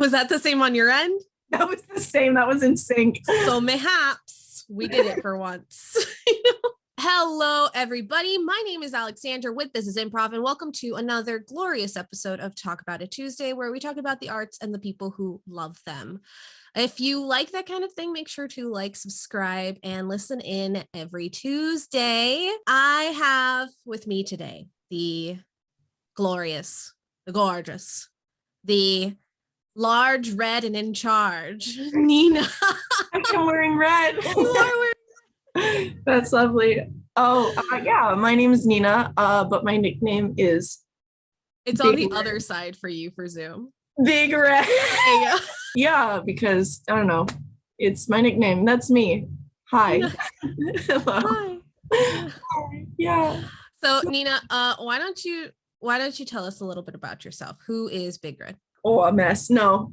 Was that the same on your end? That was the same. That was in sync. So mayhaps we did it for once. Hello, everybody. My name is Alexandra with This is Improv, and welcome to another glorious episode of Talk About It Tuesday, where we talk about the arts and the people who love them. If you like that kind of thing, make sure to like, subscribe, and listen in every Tuesday. I have with me today the glorious, the gorgeous, the large, red, and in charge, Nina. I'm wearing red. You are wearing That's lovely. Oh, yeah, my name is Nina, but my nickname is It's Big on the Red. other side for you for Zoom. Big Red. There you go. Yeah, because, I don't know, it's my nickname. That's me. Hi. Hello. Hi. Yeah. So Nina, why don't you tell us a little bit about yourself? Who is Big Red? Oh, a mess. No.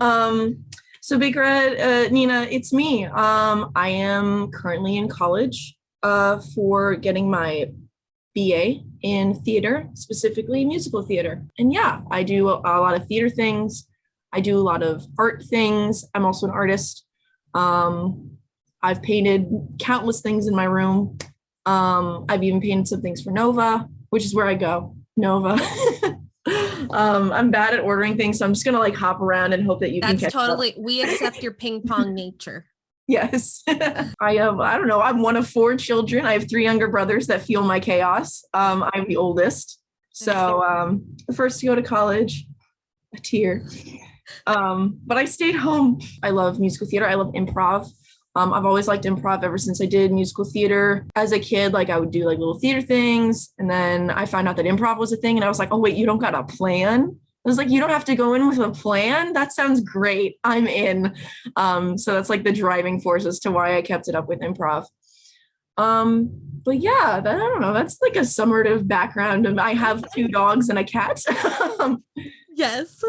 So Big Red, Nina, it's me. I am currently in college for getting my BA in theater, specifically musical theater. And yeah, I do a lot of theater things. I do a lot of art things. I'm also an artist. I've painted countless things in my room. I've even painted some things for Nova, which is where I go, Nova. I'm bad at ordering things, so I'm just gonna like hop around and hope that you can catch up. We accept your ping pong nature. Yes. I don't know, I'm one of 4 children. I have 3 younger brothers that fuel my chaos. I'm the oldest. So the first to go to college, a tear. But I stayed home. I love musical theater. I love improv. I've always liked improv ever since I did musical theater. As a kid, like I would do like little theater things. And then I found out that improv was a thing. And I was like, oh, wait, you don't got a plan? I was like, you don't have to go in with a plan? That sounds great. I'm in. So that's like the driving force as to why I kept it up with improv. But yeah, I don't know. That's like a summative background of I have 2 dogs and a cat. Yes.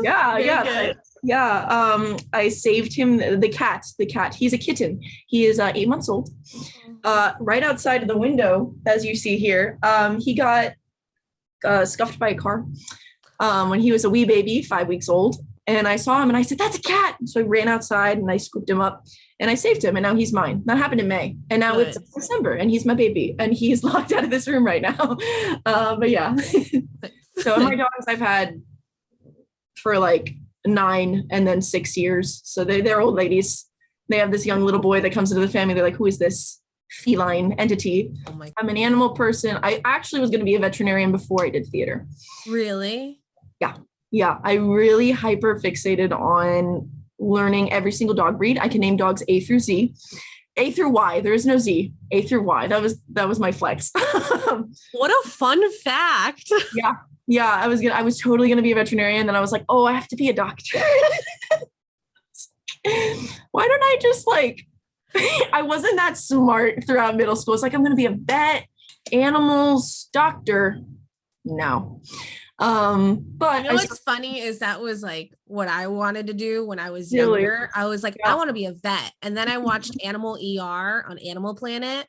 Yeah. I saved him, the cat, he's a kitten. He is 8 months old. Right outside of the window, as you see here, he got scuffed by a car when he was a wee baby, 5 weeks old. And I saw him and I said, that's a cat. So I ran outside and I scooped him up and I saved him. And now he's mine. That happened in May. And now It's December and he's my baby. And he's locked out of this room right now. But yeah. So my dogs I've had for like 9 and then 6 years. So they're old ladies. They have this young little boy that comes into the family. They're like, who is this feline entity? Oh my God. I'm an animal person. I actually was going to be a veterinarian before I did theater. Really? Yeah. I really hyper fixated on learning every single dog breed. I can name dogs A through Z. A through Y. There is no Z. A through Y. That was my flex. What a fun fact. Yeah, I was totally gonna be a veterinarian. Then I was like, oh, I have to be a doctor. Why don't I just like, I wasn't that smart throughout middle school. It's like, I'm gonna be a vet, animals, doctor. No. But what's funny is that was like what I wanted to do when I was Really? younger. I was like, I want to be a vet. And then I watched Animal ER on Animal Planet.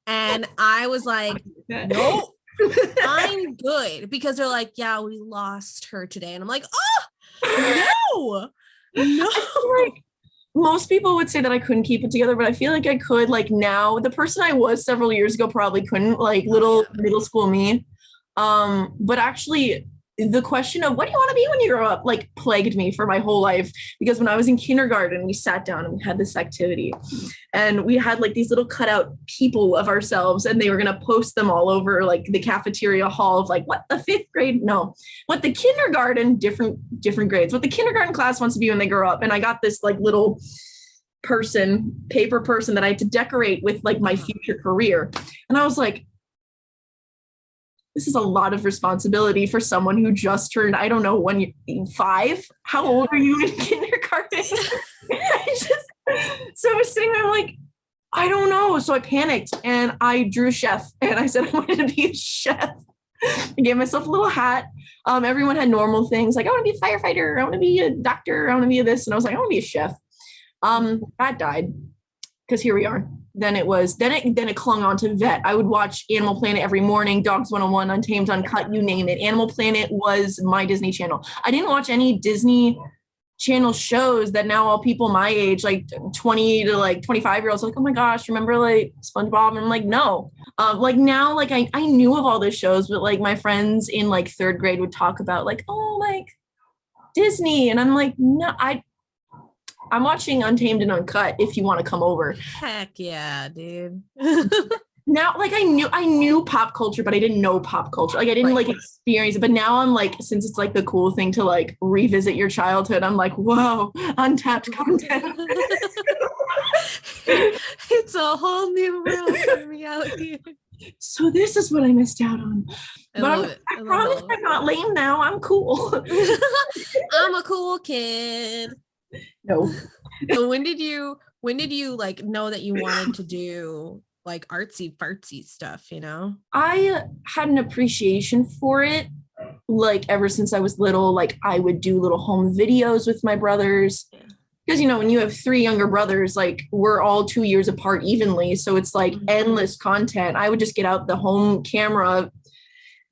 And I was like, nope. I'm good, because they're like, yeah, we lost her today. And I'm like, oh, no. Like, most people would say that I couldn't keep it together, but I feel like I could. Like now, the person I was several years ago probably couldn't, like little middle school me. But actually the question of what do you want to be when you grow up like plagued me for my whole life, because when I was in kindergarten, we sat down and we had this activity and we had like these little cutout people of ourselves and they were going to post them all over like the cafeteria hall of like what the 5th grade, no, what the kindergarten, different grades, what the kindergarten class wants to be when they grow up. And I got this like little paper person that I had to decorate with like my future career. And I was like, this is a lot of responsibility for someone who just turned, I don't know, 5. How old are you in kindergarten? So I was sitting there like, I don't know. So I panicked and I drew a chef and I said I wanted to be a chef. I gave myself a little hat. Everyone had normal things like, I want to be a firefighter. I want to be a doctor. I want to be this. And I was like, I want to be a chef. That died because here we are. Then it clung on to vet. I would watch Animal Planet every morning, Dogs 101, Untamed, Uncut, you name it. Animal Planet was my Disney Channel. I didn't watch any Disney channel shows that now all people my age, like 20 to like 25-year-olds, like, oh my gosh, remember like SpongeBob? And I'm like, no. Like now, like I knew of all the shows, but like my friends in like third grade would talk about like, oh, like Disney. And I'm like, no, I'm watching Untamed and Uncut if you want to come over. Heck yeah, dude. Now, like I knew pop culture, but I didn't know pop culture. Like I didn't like experience it. But now I'm like, since it's like the cool thing to like revisit your childhood, I'm like, whoa, untapped content. It's a whole new world for me out here. So this is what I missed out on. I promise I'm not lame now. I'm cool. I'm a cool kid. No. So when did you like know that you wanted to do like artsy fartsy stuff, you know? I had an appreciation for it like ever since I was little. Like I would do little home videos with my brothers. Because, you know, when you have 3 younger brothers, like we're all 2 years apart evenly. So it's like endless content. I would just get out the home camera,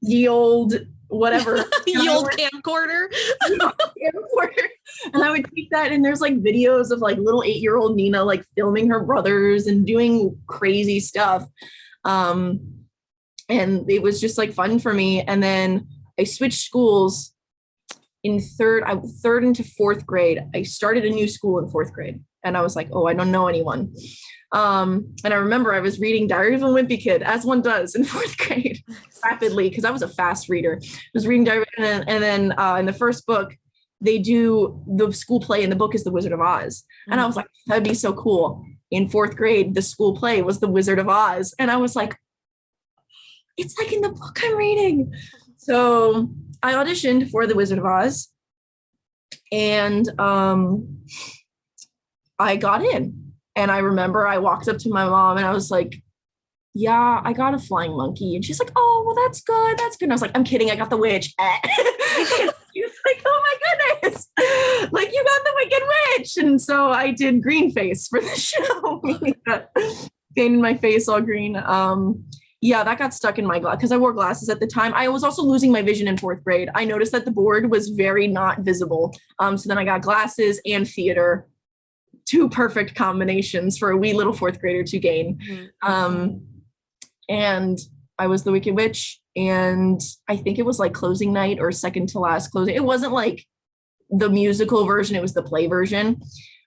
the old whatever. The old camcorder. And I would keep that. And there's like videos of like little 8-year-old Nina, like filming her brothers and doing crazy stuff. And it was just like fun for me. And then I switched schools in third into fourth grade. I started a new school in fourth grade and I was like, oh, I don't know anyone. And I remember I was reading Diary of a Wimpy Kid, as one does in fourth grade, rapidly, because I was a fast reader. I was reading Diary, and then in the first book, they do the school play, and the book is The Wizard of Oz. And I was like, that'd be so cool. In fourth grade, the school play was The Wizard of Oz. And I was like, it's like in the book I'm reading. So I auditioned for The Wizard of Oz, and I got in. And I remember I walked up to my mom and I was like, yeah, I got a flying monkey. And she's like, oh, well, that's good. That's good. And I was like, I'm kidding. I got the witch. She was like, oh my goodness. Like, you got the Wicked Witch. And so I did green face for the show. Painted my face all green. Yeah, that got stuck in my glass because I wore glasses at the time. I was also losing my vision in fourth grade. I noticed that the board was very not visible. So then I got glasses and theater. 2 perfect combinations for a wee little fourth grader to gain. And I was the Wicked Witch, and I think it was like closing night or second to last closing. It wasn't like the musical version, it was the play version.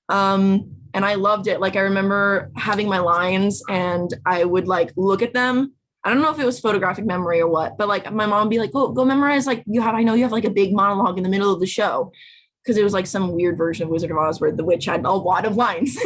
And I loved it. Like I remember having my lines and I would like look at them. I don't know if it was photographic memory or what, but like my mom would be like, oh, go memorize. Like I know you have like a big monologue in the middle of the show. Because it was like some weird version of Wizard of Oz where the witch had a lot of lines.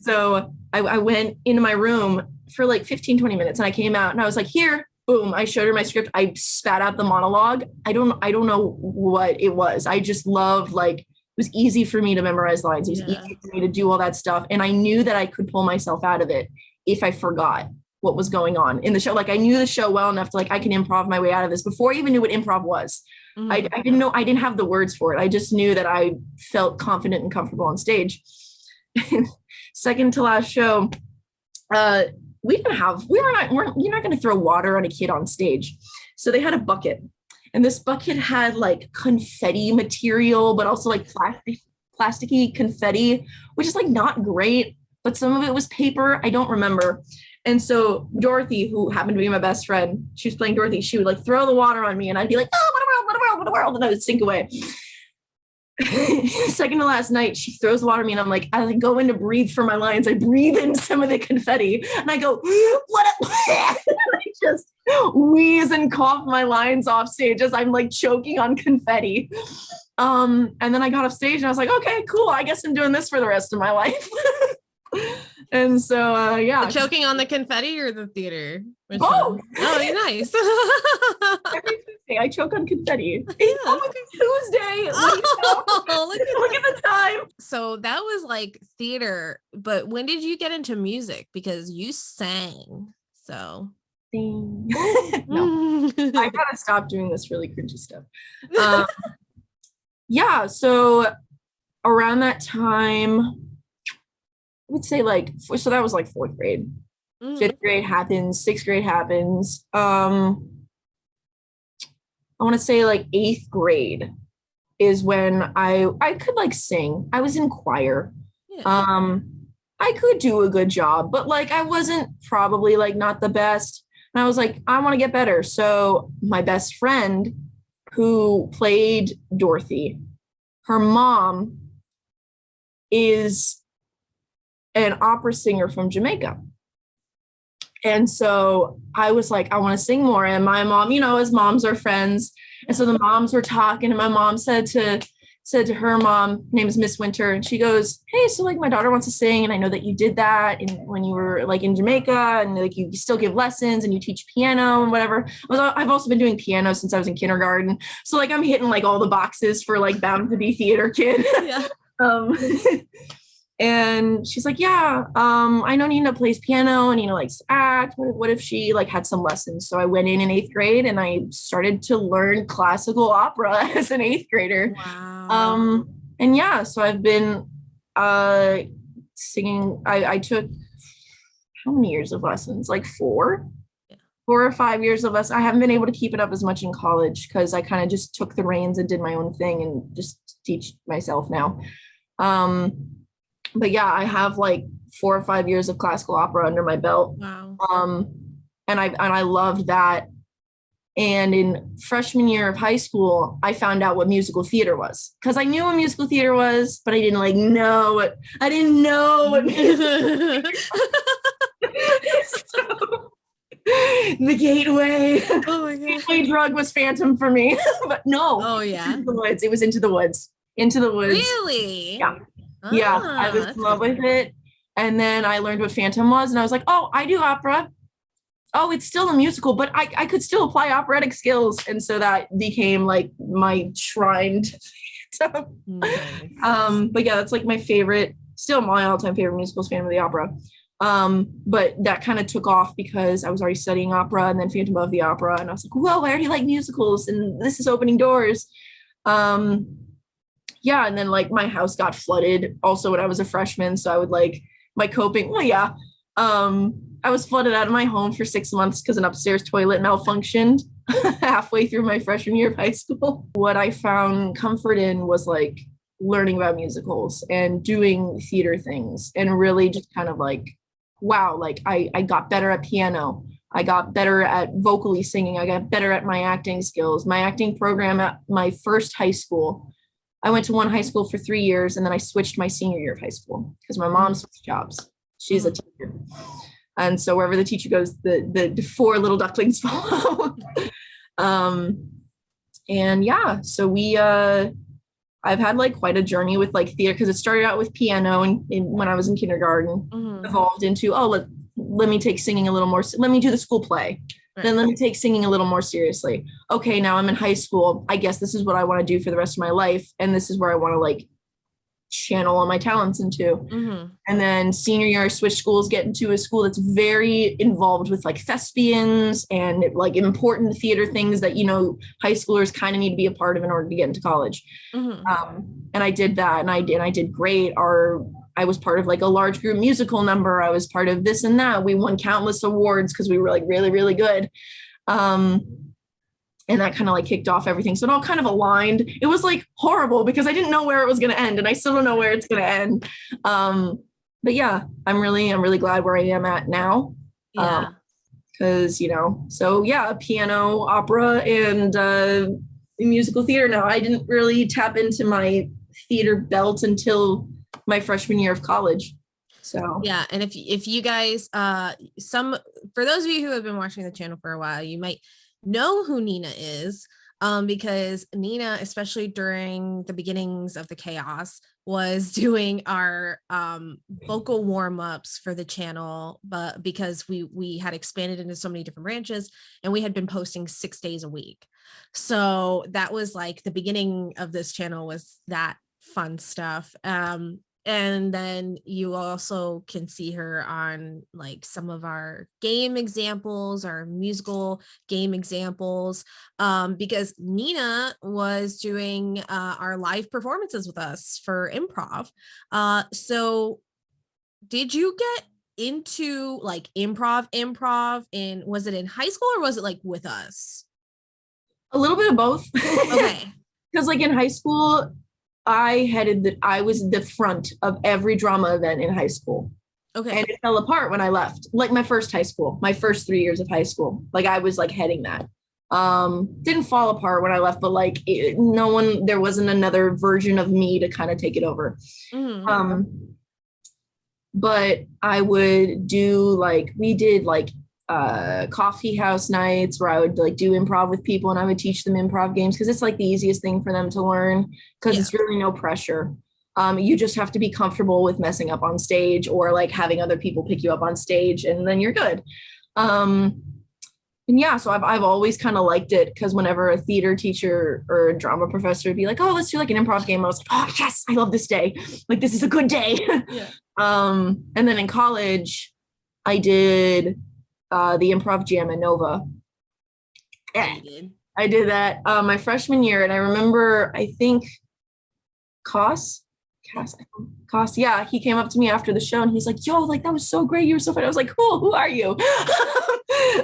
So I went into my room for like 15, 20 minutes and I came out and I was like, here, boom. I showed her my script. I spat out the monologue. I don't know what it was. I just loved, like, it was easy for me to memorize lines. It was easy for me to do all that stuff. And I knew that I could pull myself out of it if I forgot what was going on in the show. Like I knew the show well enough to like, I can improv my way out of this before I even knew what improv was. I didn't know, I didn't have the words for it. I just knew that I felt confident and comfortable on stage. Second to last show, you're not going to throw water on a kid on stage. So they had a bucket, and this bucket had like confetti material, but also like plasticky confetti, which is like not great, but some of it was paper. I don't remember. And so Dorothy, who happened to be my best friend, she was playing Dorothy. She would like throw the water on me and I'd be like, oh, what a world. And I would sink away. Second to last night, she throws the water at me and I'm like, I like go in to breathe for my lines. I breathe in some of the confetti and I go, what? And I just wheeze and cough my lines off stage as I'm like choking on confetti. And then I got off stage and I was like, okay, cool. I guess I'm doing this for the rest of my life. And so, yeah. The choking on the confetti or the theater? Both. Oh, you're nice. Every Tuesday, I choke on confetti. It's almost Tuesday. Look at the time. So that was like theater, but when did you get into music? Because you sang, so. No, I gotta stop doing this really cringy stuff. Yeah, so around that time, I would say like, so that was like fourth grade. Fifth grade happens, sixth grade happens. I want to say like eighth grade. is when I could like sing. I was in choir. Yeah. I could do a good job, but like I wasn't probably like not the best. And I was like, I want to get better. So my best friend who played Dorothy, her mom is an opera singer from Jamaica. And so I was like, I want to sing more. And my mom, you know, as moms are friends. And so the moms were talking, and my mom said to her mom, name is Miss Winter, and she goes, hey, so like my daughter wants to sing, and I know that you did that when you were like in Jamaica, and like you still give lessons and you teach piano and whatever. I've also been doing piano since I was in kindergarten. So like I'm hitting like all the boxes for like bound to be theater kid. Yeah. And she's like, yeah, I know Nina plays piano and Nina likes to act. What if she like had some lessons? So I went in 8th grade and I started to learn classical opera as an 8th grader. Wow. And yeah, so I've been singing. I took how many years of lessons? Like 4 or 5 years of lessons. I haven't been able to keep it up as much in college because I kind of just took the reins and did my own thing and just teach myself now. But yeah, I have like 4 or 5 years of classical opera under my belt. Wow. And I loved that. And in freshman year of high school, I found out what musical theater was because I knew what musical theater was, but I didn't like know what I didn't know what so, the gateway. Oh my god. Gateway drug was Phantom for me, but no. Oh yeah. Into the woods. It was Into the Woods. Into the Woods. Really? Yeah. Yeah, I was in love with it. And then I learned what Phantom was, and I was like, oh, I do opera. Oh, it's still a musical, but I could still apply operatic skills. And so that became like my shrine to Phantom. Nice. But yeah, that's like my favorite, still my all-time favorite musical is Phantom of the Opera. But that kind of took off because I was already studying opera and then Phantom of the Opera. And I was like, whoa, I already like musicals and this is opening doors. Yeah, and then like my house got flooded also when I was a freshman, so I would like my coping, well yeah, I was flooded out of my home for 6 months because an upstairs toilet malfunctioned halfway through my freshman year of high school. What I found comfort in was like learning about musicals and doing theater things and really just kind of like, wow, like I got better at piano. I got better at vocally singing. I got better at my acting skills. My acting program at my first high school, I went to one high school for 3 years and then I switched my senior year of high school because my mom switched jobs. She's a teacher. And so wherever the teacher goes, the 4 little ducklings follow. And yeah, so I've had like quite a journey with like theater because it started out with piano and when I was in kindergarten, evolved into, let me take singing a little more. Let me do the school play. Right. Then let me take singing a little more seriously. Okay, now I'm in high school. I guess this is what I want to do for the rest of my life. And this is where I want to like channel all my talents into. And then senior year, I switched schools, get into a school that's very involved with like thespians and like important theater things that, you know, high schoolers kind of need to be a part of in order to get into college. And I did that and I did great. I was part of like a large group musical number. I was part of this and that. We won countless awards because we were like really, really good. And that kind of like kicked off everything. So it all kind of aligned. It was like horrible because I didn't know where it was going to end and I still don't know where it's going to end. But yeah, I'm really glad where I am at now. Yeah. Because, you know, so yeah, piano, opera, and musical theater. Now I didn't really tap into my theater belt until my freshman year of college. So yeah, and if you guys for those of you who have been watching the channel for a while, you might know who Nina is, because Nina, especially during the beginnings of the chaos, was doing our vocal warm-ups for the channel, but because we had expanded into so many different branches and we had been posting 6 days a week. So that was like the beginning of this channel, was that fun stuff. And then you also can see her on like some of our game examples, our musical game examples, because Nina was doing our live performances with us for improv. So did you get into like improv in, was it in high school or was it like with us? A little bit of both. Okay. Because like in high school, I was the front of every drama event in high school. Okay. And it fell apart when I left. Like my first 3 years of high school. Like I was like heading that. Didn't fall apart when I left, but like there wasn't another version of me to kind of take it over. Mm-hmm. But I would do like, we did like coffee house nights where I would like do improv with people and I would teach them improv games because it's like the easiest thing for them to learn because it's really no pressure. You just have to be comfortable with messing up on stage or like having other people pick you up on stage and then you're good. And yeah, so I've always kind of liked it because whenever a theater teacher or a drama professor would be like, oh, let's do like an improv game, I was like, oh yes, I love this day. Like this is a good day. Yeah. And then in college, I did the improv jam at Nova. I did that my freshman year, and I remember I think Cass, yeah, he came up to me after the show and he's like, yo, like that was so great, you were so funny. I was like, cool, who are you?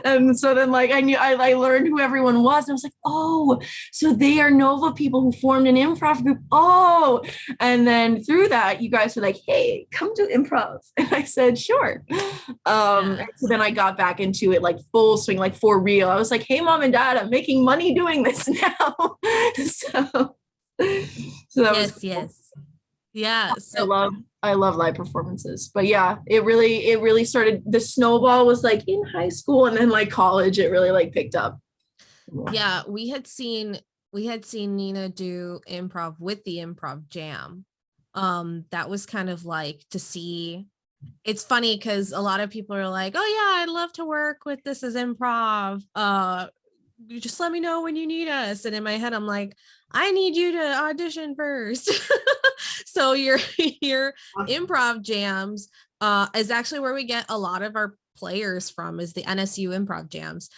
And so then like I learned who everyone was and I was like, oh, so they are Nova people who formed an improv group. Oh, and then through that you guys were like, hey, come to improv. And I said, sure. And so then I got back into it like full swing, like for real. I was like, hey mom and dad, I'm making money doing this now. so that was cool. Yes. Yeah. So I love live performances. But yeah, it really started, the snowball was like in high school and then like college, it really like picked up. Yeah, we had seen Nina do improv with the improv jam. That was kind of like to see. It's funny because a lot of people are like, oh yeah, I'd love to work with this as improv. You just let me know when you need us. And in my head, I'm like, I need you to audition first. So your improv jams is actually where we get a lot of our players from, is the NSU improv jams,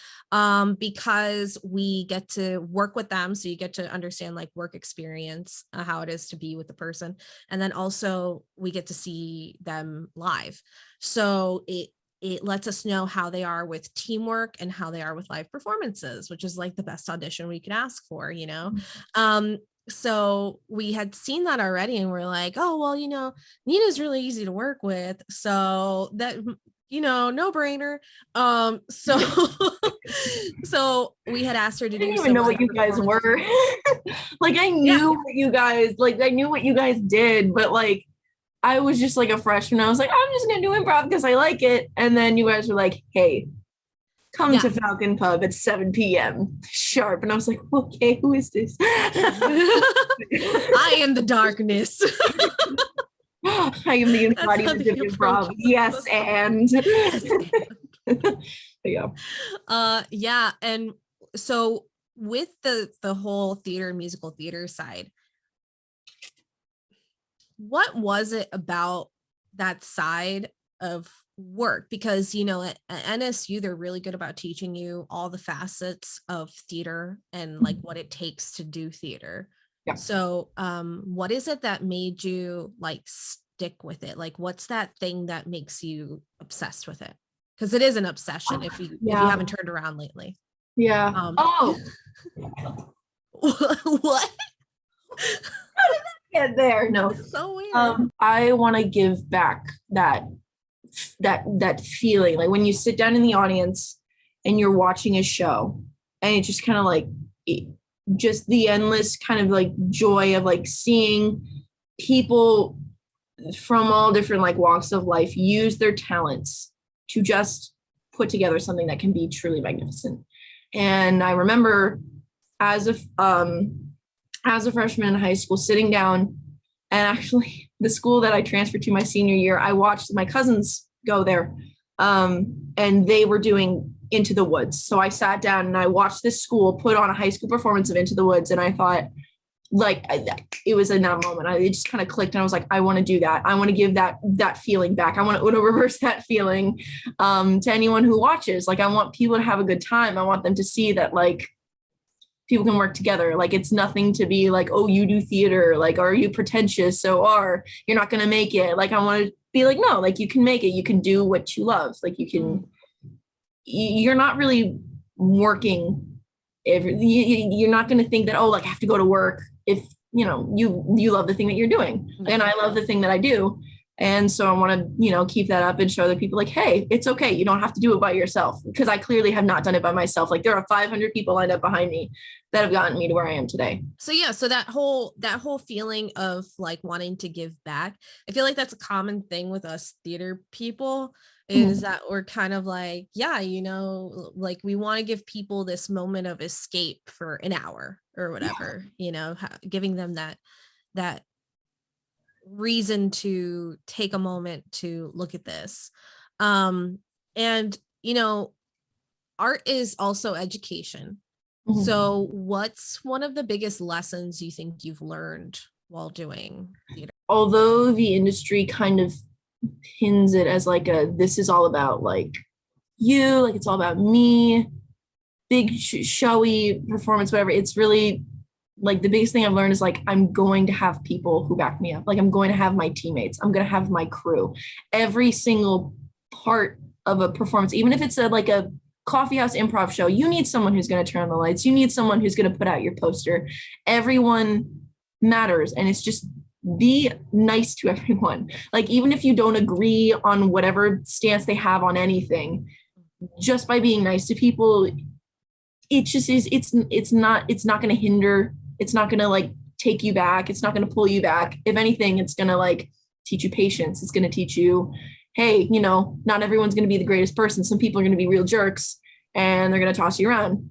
because we get to work with them. So you get to understand like work experience, how it is to be with the person. And then also we get to see them live. So it lets us know how they are with teamwork and how they are with live performances, which is like the best audition we could ask for, you know? So we had seen that already and we're like, oh, well, you know, Nina's really easy to work with. So that, you know, no brainer. So we had asked her to do. I didn't even know what you guys were. Like I knew what you guys, like I knew what you guys did, but like, I was just like a freshman. I was like, I'm just going to do improv because I like it. And then you guys were like, hey, come to Falcon Pub at 7 p.m. sharp. And I was like, okay, who is this? I am the darkness. I am the embodiment of improv. Yes, and. Yeah. Yeah. And so with the whole theater, musical theater side, what was it about that side of work? Because, you know, at NSU, they're really good about teaching you all the facets of theater and like what it takes to do theater. Yeah. So what is it that made you like stick with it? Like, what's that thing that makes you obsessed with it? Because it is an obsession if you haven't turned around lately. Yeah. What? Get there. No. So weird. I want to give back that feeling, like when you sit down in the audience and you're watching a show and it just kind of like just the endless kind of like joy of like seeing people from all different like walks of life use their talents to just put together something that can be truly magnificent. And I remember as a freshman in high school, sitting down, and actually the school that I transferred to my senior year, I watched my cousins go there, and they were doing Into the Woods. So I sat down and I watched this school put on a high school performance of Into the Woods, and I thought, like, it was in that moment, it just kind of clicked, and I was like, I want to do that. I want to give that feeling back. I want to reverse that feeling to anyone who watches. Like, I want people to have a good time. I want them to see that, like, people can work together. Like, it's nothing to be like, oh, you do theater, like, are you pretentious? So, or you're not going to make it. Like, I want to be like, no, like, you can make it. You can do what you love. Like, you're not really working. You're not going to think that, oh, like, I have to go to work if, you know, you love the thing that you're doing, and I love the thing that I do. And so I want to, you know, keep that up and show other people like, hey, it's okay. You don't have to do it by yourself, because I clearly have not done it by myself. Like there are 500 people lined up behind me that have gotten me to where I am today. So yeah, so that whole feeling of like wanting to give back, I feel like that's a common thing with us theater people, is that we're kind of like, yeah, you know, like we want to give people this moment of escape for an hour or whatever, you know, giving them that reason to take a moment to look at this. And you know, art is also education. So what's one of the biggest lessons you think you've learned while doing theater? Although the industry kind of pins it as like this is all about like you, like it's all about me, big showy performance, whatever. It's really like the biggest thing I've learned is like, I'm going to have people who back me up. Like I'm going to have my teammates. I'm going to have my crew. Every single part of a performance, even if it's like a coffeehouse improv show, you need someone who's going to turn on the lights. You need someone who's going to put out your poster. Everyone matters. And it's just be nice to everyone. Like, even if you don't agree on whatever stance they have on anything, just by being nice to people, it just is, it's not going to hinder. It's not going to like take you back. It's not going to pull you back. If anything, it's going to like teach you patience. It's going to teach you, hey, you know, not everyone's going to be the greatest person. Some people are going to be real jerks and they're going to toss you around,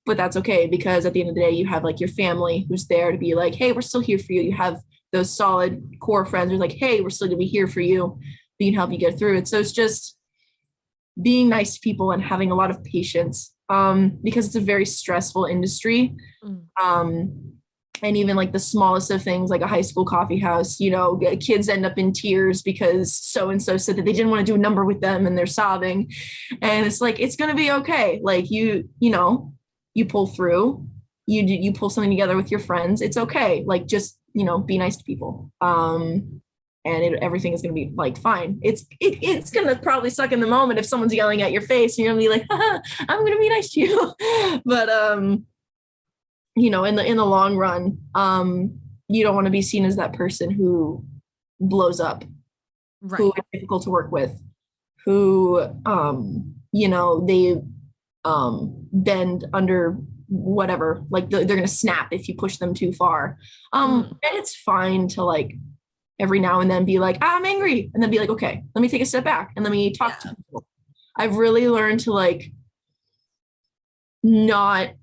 but that's okay, because at the end of the day, you have like your family who's there to be like, hey, we're still here for you. You have those solid core friends who's like, hey, we're still going to be here for you. We can help you get through it. So it's just being nice to people and having a lot of patience, because it's a very stressful industry. And even like the smallest of things, like a high school coffee house, you know, kids end up in tears because so-and-so said that they didn't want to do a number with them and they're sobbing. And it's like, it's going to be okay. Like you know, you pull through, you pull something together with your friends. It's okay. Like, just, you know, be nice to people. And everything is going to be like, fine. It's going to probably suck in the moment if someone's yelling at your face and you're going to be like, haha, I'm going to be nice to you. But, you know, in the long run, you don't want to be seen as that person who blows up, right, who is difficult to work with, who, you know, they bend under whatever, like they're going to snap if you push them too far. And it's fine to like every now and then be like, I'm angry, and then be like, okay, let me take a step back and let me talk to people. I've really learned to like not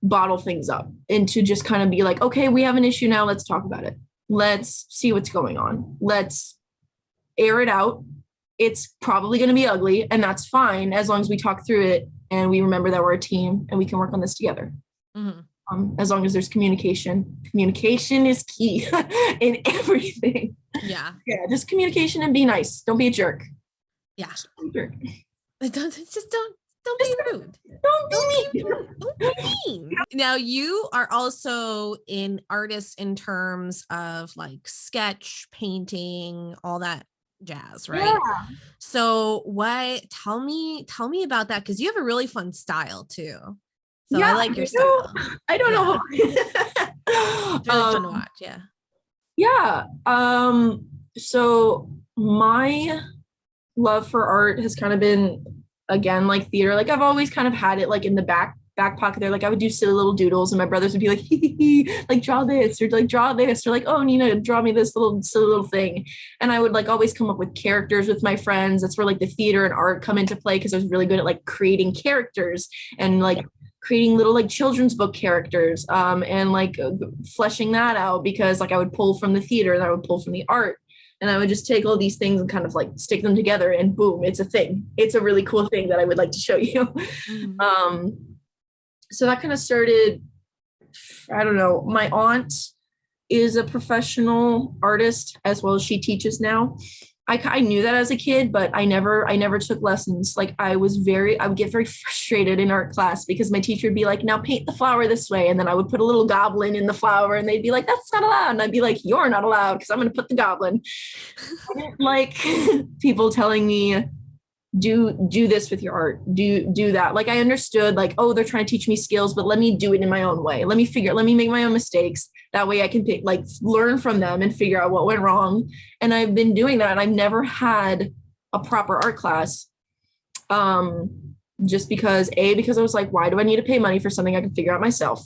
bottle things up and to just kind of be like, okay, we have an issue now. Let's talk about it. Let's see what's going on. Let's air it out. It's probably going to be ugly, and that's fine as long as we talk through it and we remember that we're a team and we can work on this together. As long as there's communication. Communication is key in everything. Yeah, just communication and be nice. Don't be a jerk. Yeah. Don't be a jerk. Don't be rude. Don't be mean. Don't be mean. Now, you are also an artist in terms of like sketch, painting, all that jazz, right? Yeah. So tell me about that, because you have a really fun style too. So yeah, I like your style. I don't know. It's really fun to watch. Yeah. Yeah. So my love for art has kind of been, again, like theater. Like I've always kind of had it like in the back pocket there. Like I would do silly little doodles and my brothers would be like, like draw this, or like draw this, or like, oh, Nina, draw me this silly little thing. And I would like always come up with characters with my friends. That's where like the theater and art come into play, because I was really good at like creating characters and like creating little like children's book characters, and like fleshing that out, because like I would pull from the theater and I would pull from the art. And I would just take all these things and kind of like stick them together, and boom, it's a thing. It's a really cool thing that I would like to show you. So that kind of started, I don't know, my aunt is a professional artist as well as she teaches now. I knew that as a kid, but I never took lessons. Like I would get very frustrated in art class because my teacher would be like, now paint the flower this way. And then I would put a little goblin in the flower and they'd be like, that's not allowed. And I'd be like, you're not allowed because I'm going to put the goblin. I didn't like people telling me do this with your art, do that. Like I understood like, oh, they're trying to teach me skills, but let me do it in my own way. Let me make my own mistakes. That way I can like learn from them and figure out what went wrong. And I've been doing that. And I've never had a proper art class. Just because I was like, why do I need to pay money for something I can figure out myself?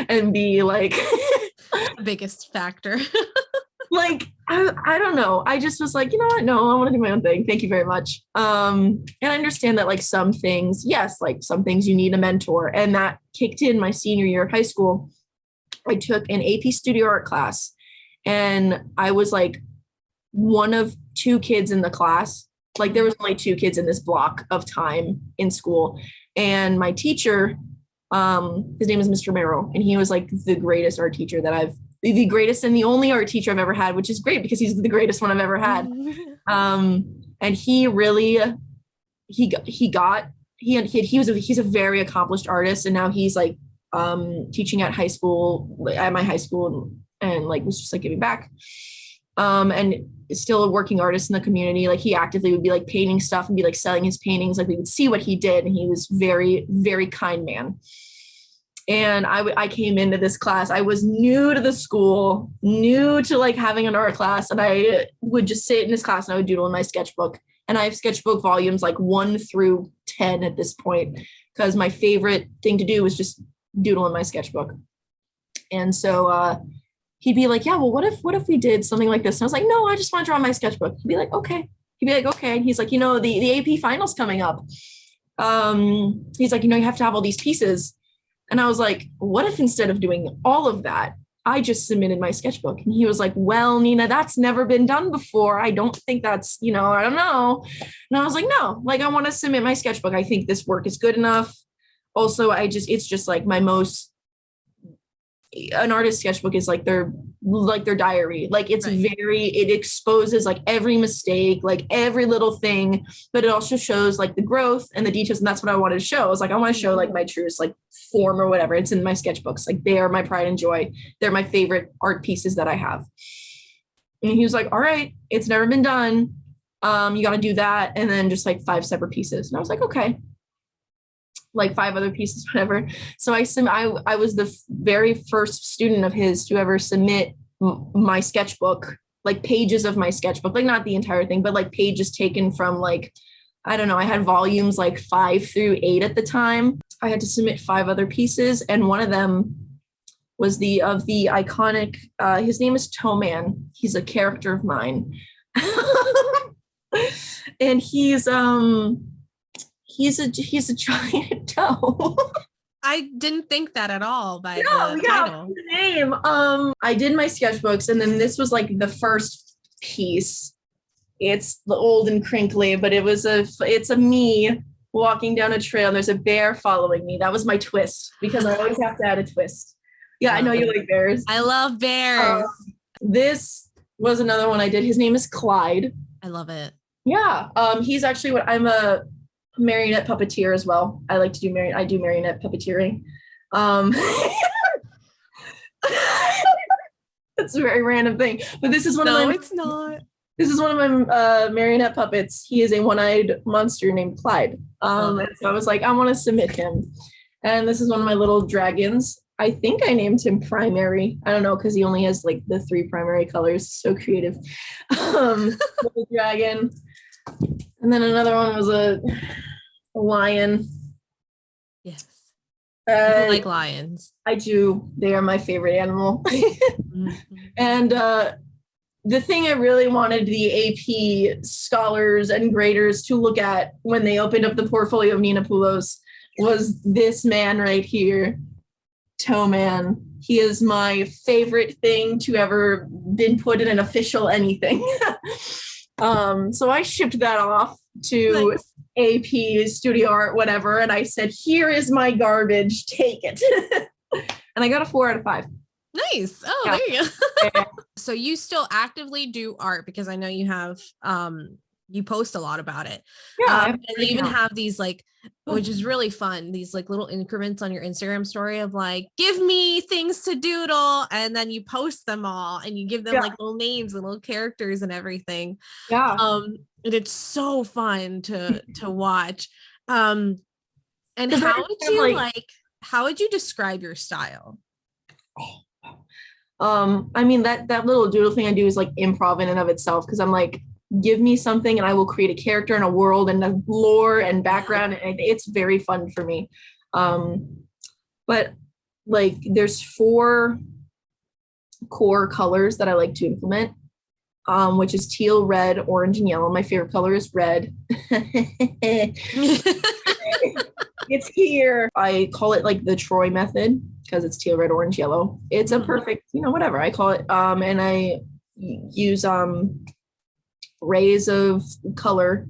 And be like the biggest factor. Like, I don't know. I just was like, you know what? No, I want to do my own thing. Thank you very much. And I understand that like some things, yes, like some things you need a mentor. And that kicked in my senior year of high school. I took an AP studio art class and I was like one of two kids in the class. Like there was only two kids in this block of time in school. And my teacher, his name is Mr. Merrill, and he was like the greatest art teacher that the greatest and the only art teacher I've ever had, which is great because he's the greatest one I've ever had. And he really, he's a very accomplished artist. And now he's like, teaching at my high school and like, was just like giving back. And still a working artist in the community. Like he actively would be like painting stuff and be like selling his paintings. Like we would see what he did. And he was very, very kind man. And I came into this class. I was new to the school, new to like having an art class. And I would just sit in this class and I would doodle in my sketchbook. And I have sketchbook volumes like 1 through 10 at this point, because my favorite thing to do was just doodle in my sketchbook. And so he'd be like, yeah, well, what if we did something like this? And I was like, no, I just want to draw my sketchbook. He'd be like, okay. And he's like, the AP finals coming up. He's like, you have to have all these pieces. And I was like, what if instead of doing all of that, I just submitted my sketchbook? And he was like, well, Nina, that's never been done before. I don't think that's, I don't know. And I was like, no, like I want to submit my sketchbook. I think this work is good enough. Also, it's just like an artist's sketchbook is like their diary. Like it's right. It exposes like every mistake, like every little thing, but it also shows like the growth and the details. And that's what I wanted to show. I was like, I want to show like my truest like form or whatever. It's in my sketchbooks. Like they are my pride and joy. They're my favorite art pieces that I have. And he was like, all right, it's never been done. You got to do that. And then just like 5 separate pieces. And I was like, okay. Like 5 other pieces, whatever. So I was the very first student of his to ever submit my sketchbook, like pages of my sketchbook, like not the entire thing, but like pages taken from like, I don't know, I had volumes like 5 through 8 at the time. I had to submit 5 other pieces. And one of them was the iconic, his name is Toe Man. He's a character of mine. And he's a giant toe. I didn't think that at all by the title. The name. I did my sketchbooks, and then this was like the first piece. It's old and crinkly, but it's a me walking down a trail, and there's a bear following me. That was my twist, because I always have to add a twist. Yeah, I know you like bears. I love bears. This was another one I did. His name is Clyde. I love it. Yeah. He's actually I'm a marionette puppeteer as well. I like to do marionette puppeteering. That's a very random thing, but this is one of my. No, it's not. This is one of my marionette puppets. He is a one-eyed monster named Clyde. And so I was like, I want to submit him. And this is one of my little dragons. I think I named him Primary. I don't know, because he only has like the 3 primary colors. So creative. Little dragon. And then another one was a lion. Yes. I like lions. I do. They are my favorite animal. Mm-hmm. And the thing I really wanted the AP scholars and graders to look at when they opened up the portfolio of Nina Poulos was this man right here, Toe Man. He is my favorite thing to ever been put in an official anything. So I shipped that off to nice. AP, studio art, whatever. And I said, here is my garbage, take it. And I got a 4 out of 5. Nice. Oh, yeah. There you go. Yeah. So you still actively do art, because I know you have, you post a lot about it. Yeah. And you even have these like, which is really fun, these like little increments on your Instagram story of like, give me things to doodle. And then you post them all and you give them like little names and little characters and everything. Yeah. and it's so fun to watch. And how would you describe your style? I mean, that little doodle thing I do is like improv in and of itself, because I'm like, give me something and I will create a character and a world and a lore and background, and it's very fun for me. But like there's 4 core colors that I like to implement, which is teal, red, orange, and yellow. My favorite color is red. It's here. I call it like the Troy method because it's teal, red, orange, yellow. It's a perfect, whatever I call it. And I use rays of color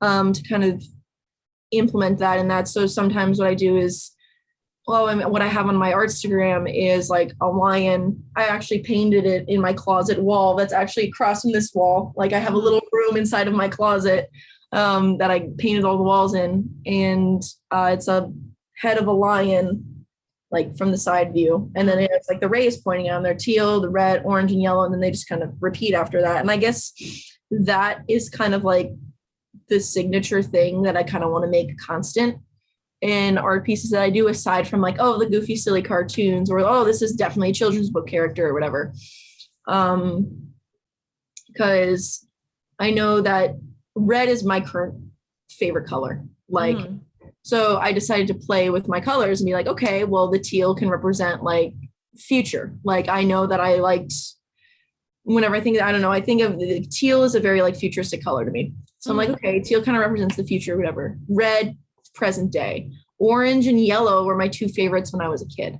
to kind of implement that. And that, so sometimes what I do is, what I have on my Artstagram is like a lion. I actually painted it in my closet wall that's actually across from this wall. Like I have a little room inside of my closet that I painted all the walls in, and it's a head of a lion, like from the side view, and then it's like the rays pointing out, they're teal, the red, orange, and yellow, and then they just kind of repeat after that. And I guess that is kind of like the signature thing that I kind of want to make constant in art pieces that I do, aside from like, the goofy silly cartoons, or this is definitely a children's book character or whatever, because I know that red is my current favorite color. Like, so I decided to play with my colors and be like, okay, well, the teal can represent like future. Like, I know that I liked, whenever I think of the teal is a very like futuristic color to me. So I'm like, okay, teal kind of represents the future, whatever. Red, present day. Orange and yellow were my 2 favorites when I was a kid.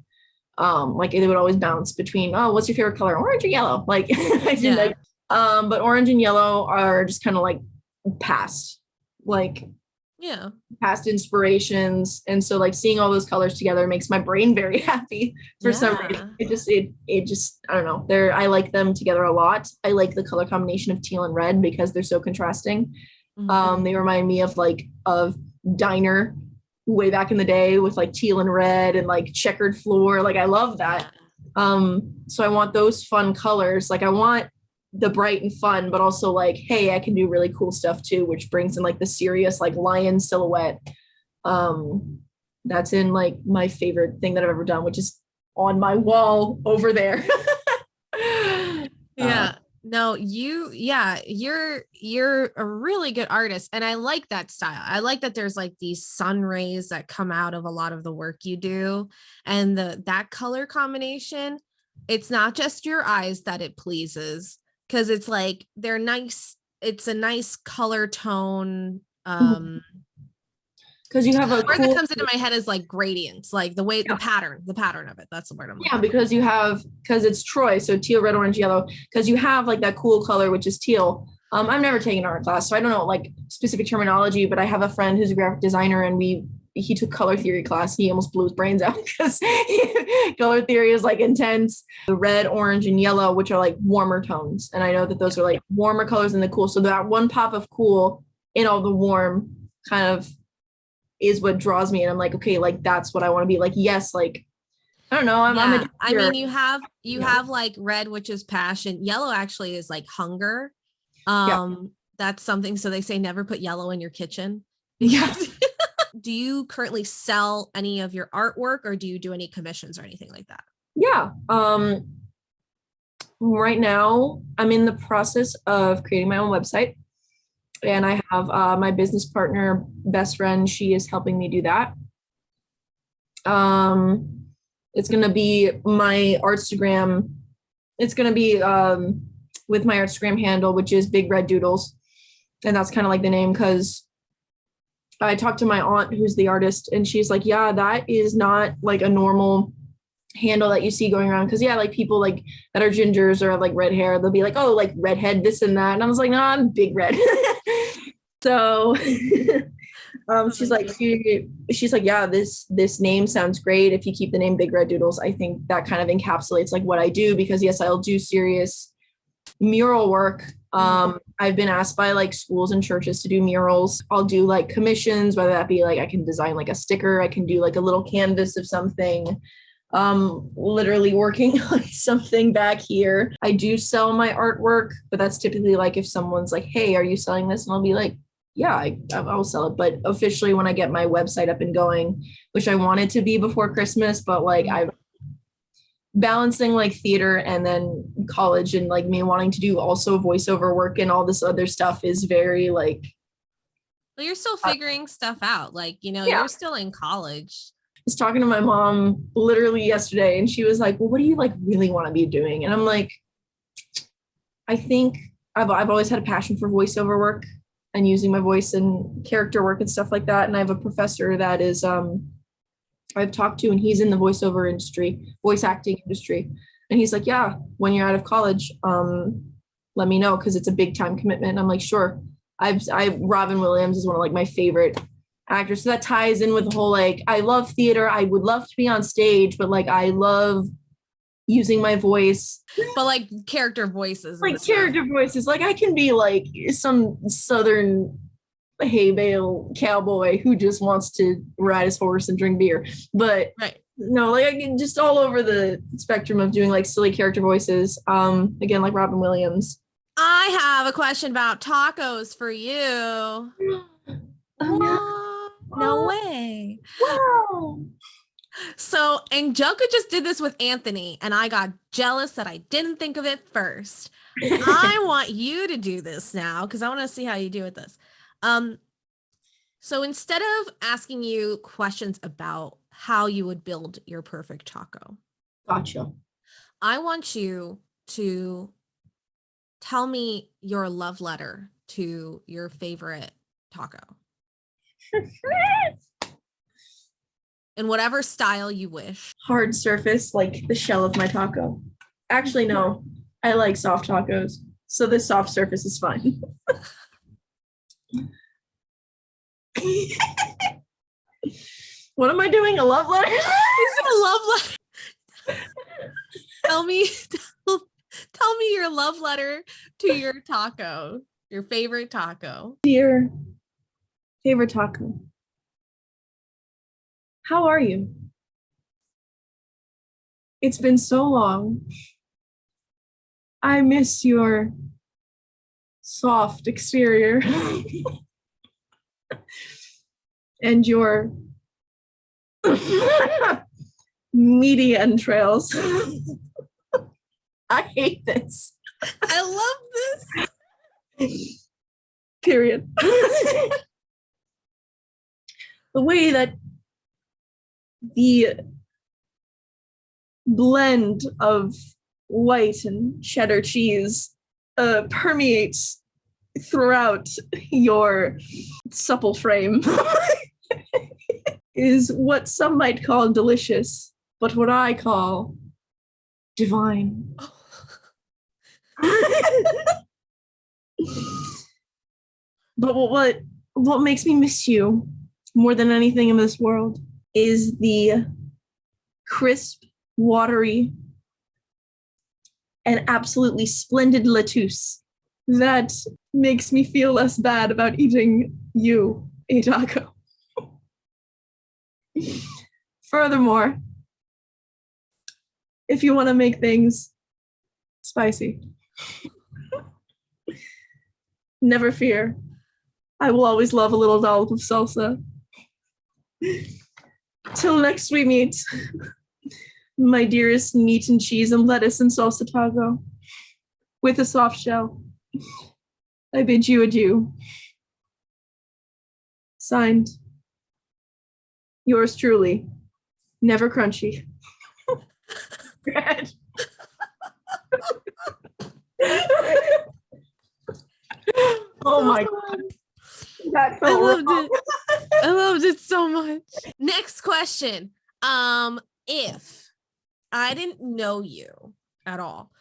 Like they would always bounce between, what's your favorite color? Orange or yellow? Like, but orange and yellow are just kind of like past inspirations, and so like seeing all those colors together makes my brain very happy for some reason. It just I don't know, I like them together a lot. I like the color combination of teal and red because they're so contrasting. They remind me of diner way back in the day with like teal and red and like checkered floor. Like I love that. So I want those fun colors. Like I want the bright and fun, but also like, hey, I can do really cool stuff too, which brings in like the serious like lion silhouette. That's in like my favorite thing that I've ever done, which is on my wall over there. You're a really good artist, and I like that style. I like that there's like these sun rays that come out of a lot of the work you do, and that color combination. It's not just your eyes that it pleases, because it's like they're nice. It's a nice color tone. Because you have a word that comes into my head is like gradients, like the way the pattern of it. That's the word I'm looking for. Because it's Troy, so teal, red, orange, yellow. Because you have like that cool color, which is teal. I've never taken an art class, so I don't know like specific terminology, but I have a friend who's a graphic designer, and he took color theory class. He almost blew his brains out because color theory is like intense. The red, orange, and yellow, which are like warmer tones. And I know that those are like warmer colors than the cool. So that one pop of cool in all the warm kind of is what draws me. And I'm like, okay, like that's what I want to be. Like, yes, like, I don't know. I mean, you have like red, which is passion. Yellow actually is like hunger. That's something. So they say never put yellow in your kitchen. Do you currently sell any of your artwork, or do you do any commissions or anything like that? Yeah. Right now I'm in the process of creating my own website, and I have my business partner, best friend. She is helping me do that. It's going to be my Artstagram. It's going to be with my Artstagram handle, which is Big Red Doodles. And that's kind of like the name because I talked to my aunt, who's the artist, and she's like, yeah, that is not like a normal handle that you see going around. Cause like people like that are gingers or have like red hair, they'll be like, oh, like redhead, this and that. And I was like, no, I'm big red. So she's like, yeah, this name sounds great. If you keep the name Big Red Doodles, I think that kind of encapsulates like what I do, because yes, I'll do serious mural work. I've been asked by like schools and churches to do murals. I'll do like commissions, whether that be like I can design like a sticker, I can do like a little canvas of something. literally working on something back here. I do sell my artwork, but that's typically like if someone's like, hey, are you selling this? And I'll be like, yeah, I'll sell it. But officially when I get my website up and going, which I wanted to be before Christmas, but like I'm balancing like theater and then college and like me wanting to do also voiceover work and all this other stuff is very like. Well, you're still figuring stuff out. Like, Yeah. You're still in college. I was talking to my mom literally yesterday and she was like, well, what do you like really want to be doing? And I'm like, I think I've always had a passion for voiceover work and using my voice and character work and stuff like that. And I have a professor that is I've talked to, and he's in the voiceover industry, voice acting industry. And he's like, yeah, when you're out of college, let me know, because it's a big time commitment. And I'm like, sure. Robin Williams is one of like my favorite actors. So that ties in with the whole, like, I love theater. I would love to be on stage, but like, I love using my voice. But like character voices. Like character voices. Like I can be like some Southern hay bale cowboy who just wants to ride his horse and drink beer, but right. No, like I can just all over the spectrum of doing like silly character voices, again like Robin Williams. I have a question about tacos for you. No way. Wow. So Angelica just did this with Anthony and I got jealous that I didn't think of it first. I want you to do this now because I want to see how you do with this. So instead of asking you questions about how you would build your perfect taco, Gotcha. I want you to tell me your love letter to your favorite taco. In whatever style you wish. Hard surface, like the shell of my taco. Actually, no, I like soft tacos. So this soft surface is fine. What am I doing? A love letter? Is it a love letter? Tell me your love letter to your taco, your favorite taco. Dear favorite taco, how are you? It's been so long. I miss your soft exterior and your meaty entrails. I hate this. I love this. Period. The way that the blend of white and cheddar cheese permeates throughout your supple frame is what some might call delicious, but what I call divine. But what makes me miss you more than anything in this world is the crisp, watery, and absolutely splendid lettuce that makes me feel less bad about eating you a taco. Furthermore, if you want to make things spicy, never fear. I will always love a little dollop of salsa. Till next we meet, my dearest meat and cheese and lettuce and salsa taco with a soft shell. I bid you adieu. Signed, yours truly, Never Crunchy. Red. Oh my God. I loved it. I loved it so much. Next question. If I didn't know you at all,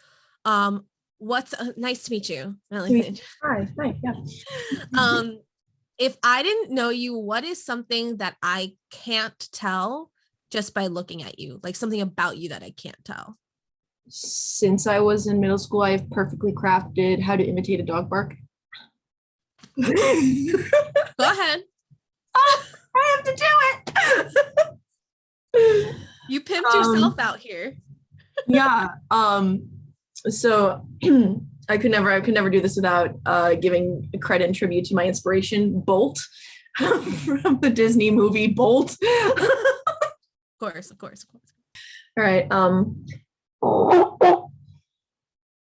what's nice to meet you. Hi, yeah. If I didn't know you, what is something that I can't tell just by looking at you? Like something about you that I can't tell. Since I was in middle school, I've perfectly crafted how to imitate a dog bark. Go ahead. Oh, I have to do it. You pimped yourself out here. Yeah. So I could never do this without giving credit and tribute to my inspiration, Bolt, from the Disney movie Bolt. Of course. All right.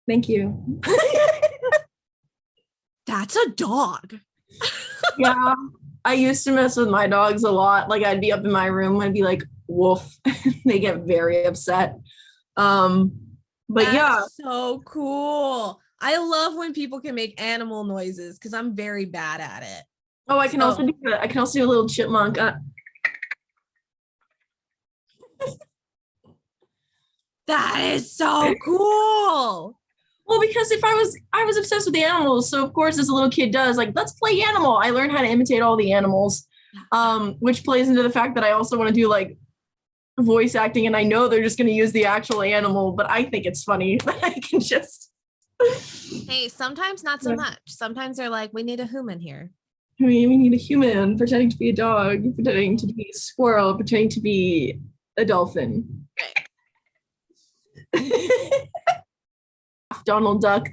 Thank you. That's a dog. Yeah. I used to mess with my dogs a lot. Like I'd be up in my room, I'd be like, woof. They get very upset. But That's yeah. so cool. I love when people can make animal noises because I'm very bad at it. Oh, I can also do a little chipmunk. That is so cool. Well, because I was obsessed with the animals, so of course, as a little kid does, like, let's play animal. I learned how to imitate all the animals, which plays into the fact that I also want to do like voice acting, and I know they're just going to use the actual animal, but I think it's funny that I can just. Hey, sometimes not so much. Sometimes they're like, we need a human here. We need a human pretending to be a dog, pretending to be a squirrel, pretending to be a dolphin. Donald Duck.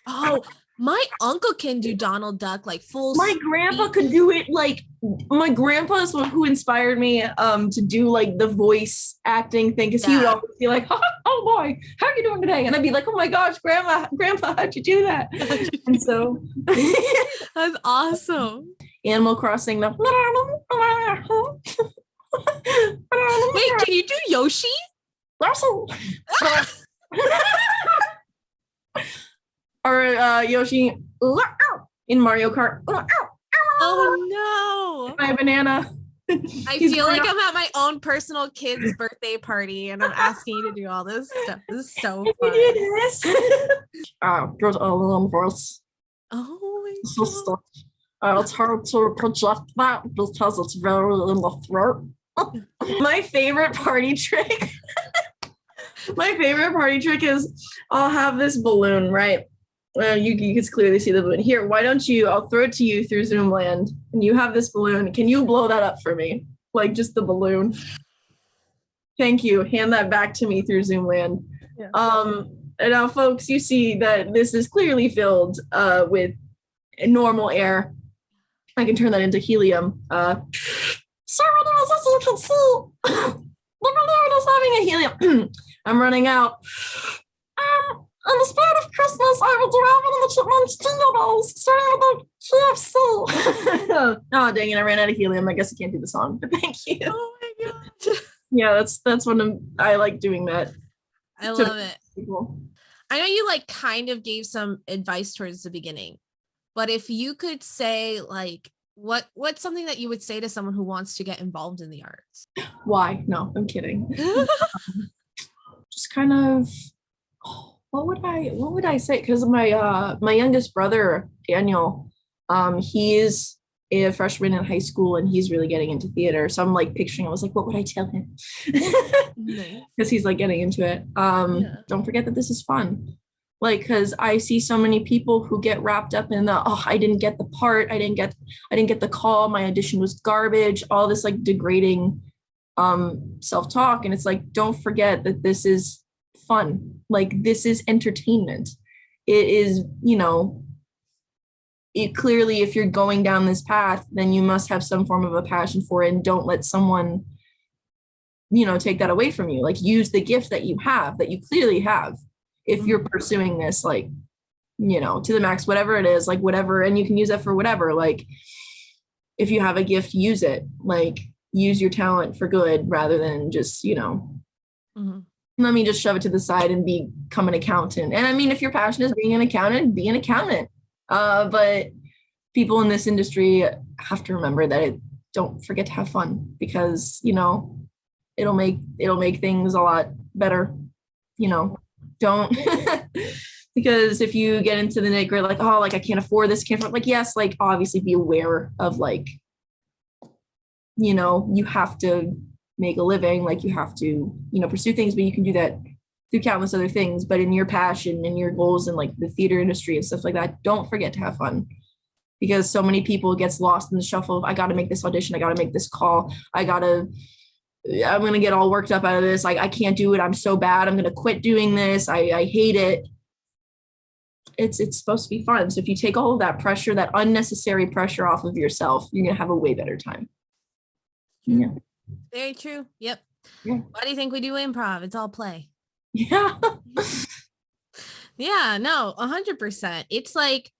Oh, my uncle can do Donald Duck like full. My grandpa could do it. Like my grandpa is who inspired me to do like the voice acting thing, because he would always be like, oh boy, how are you doing today? And I'd be like, oh my gosh, grandpa, how'd you do that? And so that's awesome. Animal Crossing. Wait, can you do Yoshi? Or Yoshi in Mario Kart. Oh no! My banana. I feel like I'm at my own personal kid's birthday party and I'm asking you to do all this stuff. This is so fun. Girls all on voice. Oh my god. It's hard to project that because it's very in the throat. My favorite party trick. My favorite party trick is I'll have this balloon, right? You can clearly see the balloon. Here, why don't you, I'll throw it to you through Zoom land, and you have this balloon. Can you blow that up for me? Like just the balloon. Thank you. Hand that back to me through Zoom land. Yeah. And now, folks, you see that this is clearly filled with normal air. I can turn that into helium. Sorry, as you can see, the balloon is having a helium. I'm running out. In the spirit of Christmas, I will do Alvin and the Chipmunks jingle bells, starting with the KFC. Oh, dang it, I ran out of helium. I guess I can't do the song, but thank you. Oh my god. Yeah, that's one I like doing that. I love it. People. I know you like kind of gave some advice towards the beginning, but if you could say like, what's something that you would say to someone who wants to get involved in the arts? Why? No, I'm kidding. Just kind of, what would I say? Because my youngest brother, Daniel, he is a freshman in high school and he's really getting into theater. So I'm like picturing, I was like, what would I tell him? Because he's like getting into it. Don't forget that this is fun. Like, because I see so many people who get wrapped up in the, I didn't get the part, I didn't get the call, my audition was garbage, all this like degrading self-talk. And it's like, don't forget that this is fun. Like, this is entertainment. It is, it clearly, if you're going down this path, then you must have some form of a passion for it, and don't let someone, take that away from you. Like, use the gift that you have, that you clearly have. If you're pursuing this, like, to the max, whatever it is, like whatever, and you can use that for whatever, like if you have a gift, use it, like use your talent for good rather than just, let me just shove it to the side and become an accountant. And I mean, if your passion is being an accountant, be an accountant. But people in this industry have to remember that don't forget to have fun, because, it'll make things a lot better, don't because if you get into the nitty-gritty, like, I can't afford this, like, yes, like obviously be aware of like, you have to make a living, like you have to, pursue things, but you can do that through countless other things. But in your passion and your goals and like the theater industry and stuff like that, don't forget to have fun, because so many people gets lost in the shuffle of, I got to make this audition, I got to make this call, I got to I'm going to get all worked up out of this. Like, I can't do it. I'm so bad. I'm going to quit doing this. I hate it. It's supposed to be fun. So if you take all of that pressure, that unnecessary pressure off of yourself, you're going to have a way better time. Yeah. Very true. Yep. Yeah. Why do you think we do improv? It's all play. Yeah. Yeah, no, 100%. It's like,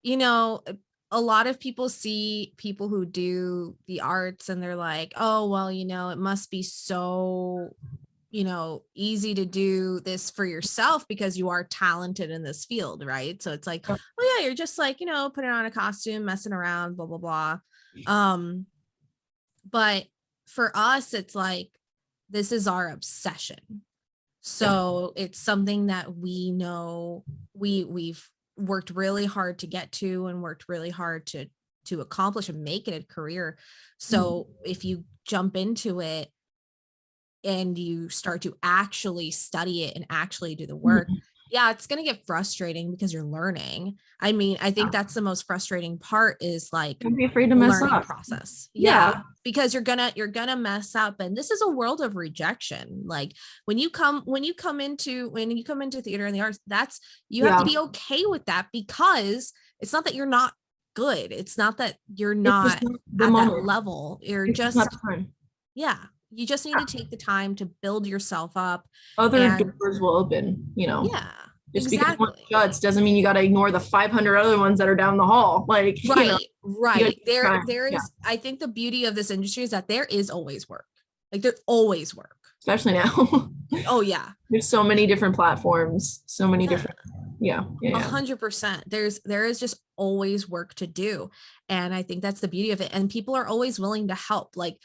you know, a lot of people see people who do the arts and they're like, oh, well, you know, it must be so, you know, easy to do this for yourself because you are talented in this field, right? So it's like, oh yeah, you're just like, you know, putting on a costume, messing around, blah, blah, blah. But for us, it's like, this is our obsession. So it's something that we know we've worked really hard to get to and worked really hard to accomplish and make it a career. So if you jump into it and you start to actually study it and actually do the work, yeah, it's going to get frustrating because you're learning. I mean, I think that's the most frustrating part is like, don't be afraid to mess up. Process. Yeah. Because you're gonna mess up. And this is a world of rejection. Like when you come into theater and the arts, you have to be okay with that, because it's not that you're not good. It's not that you're not at that level. You're just, you just need to take the time to build yourself up. Other doors will open, you know. Yeah. Just because one shuts doesn't mean you got to ignore the 500 other ones that are down the hall. Like, right, you know, right. There is, I think the beauty of this industry is that there is always work. Like there's always work. Especially now. Oh yeah. There's so many different platforms, so many different, 100%. There is just always work to do. And I think that's the beauty of it. And people are always willing to help. Like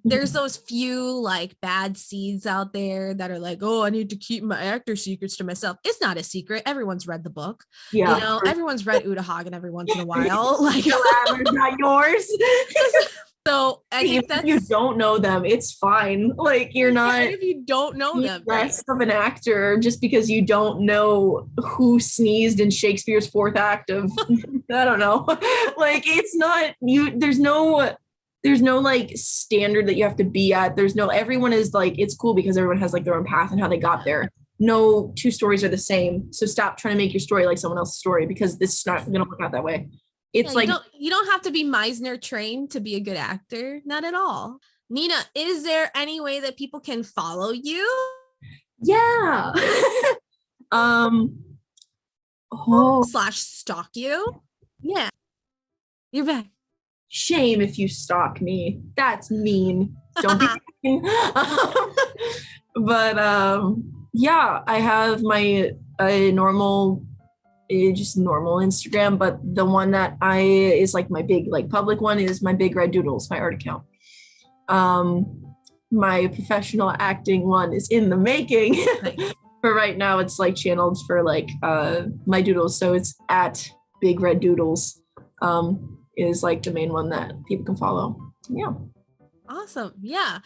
there's those few like bad seeds out there that are like, oh, I need to keep my actor secrets to myself. It's not a secret. Everyone's read the book. Yeah. You know, everyone's read Uta Hagen every once in a while. Like not yours. So I think that if you don't know them, it's fine. Like you're not, if you don't know them, less of an actor just because you don't know who sneezed in Shakespeare's fourth act of I don't know. Like it's not you. There's no like standard that you have to be at. Everyone is like, it's cool because everyone has like their own path and how they got there. No two stories are the same. So stop trying to make your story like someone else's story, because this is not going to work out that way. It's like you don't have to be Meisner trained to be a good actor. Not at all. Nina, is there any way that people can follow you? Yeah. /stalk you? Yeah. You're back. Shame if you stalk me. That's mean. Don't be mean. But yeah, I have my normal Instagram, but the one that is like my big like public one is my Big Red Doodles, my art account. My professional acting one is in the making. Nice. For right now it's like channeled for like my doodles, so it's at Big Red Doodles is like the main one that people can follow. Yeah. Awesome. Yeah.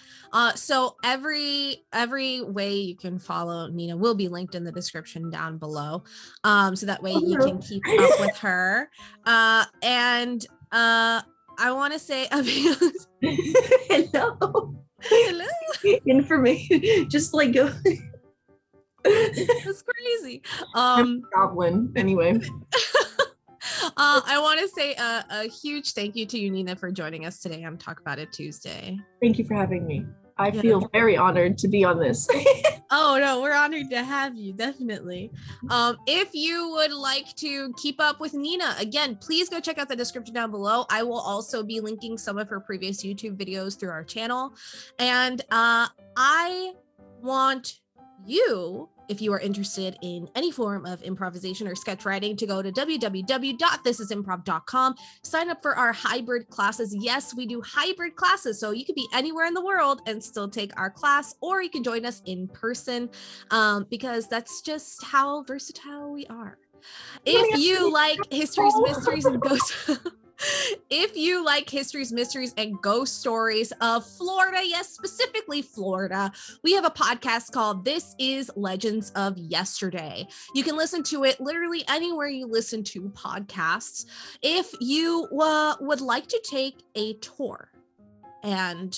So every way you can follow Nina will be linked in the description down below. So that way you can keep up with her. And I want to say hello. Information. Just like go. That's crazy. Goblin. Anyway. I want to say a huge thank you to you, Nina, for joining us today on Talk About It Tuesday. Thank you for having me. I feel very honored to be on this. Oh no, we're honored to have you, definitely. If you would like to keep up with Nina, again, please go check out the description down below. I will also be linking some of her previous YouTube videos through our channel. And I want you, if you are interested in any form of improvisation or sketch writing, to go to www.thisisimprov.com. Sign up for our hybrid classes. Yes, we do hybrid classes, so you could be anywhere in the world and still take our class, or you can join us in person, because that's just how versatile we are. If you like histories, mysteries, and ghosts, if you like histories, mysteries, and ghost stories of Florida, yes, specifically Florida, we have a podcast called This is Legends of Yesterday. You can listen to it literally anywhere you listen to podcasts. If you would like to take a tour and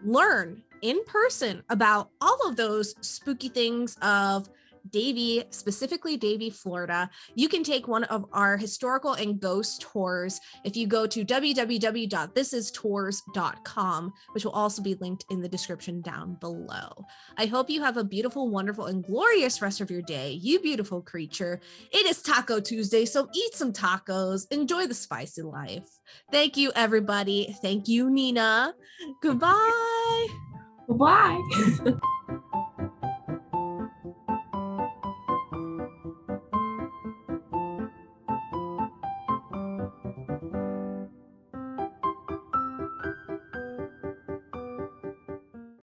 learn in person about all of those spooky things of Davie, specifically Davie, Florida, you can take one of our historical and ghost tours if you go to www.thisistours.com, which will also be linked in the description down below. I hope you have a beautiful, wonderful, and glorious rest of your day, you beautiful creature. It is Taco Tuesday, so eat some tacos, enjoy the spicy life. Thank you, everybody. Thank you, Nina. Goodbye. Bye.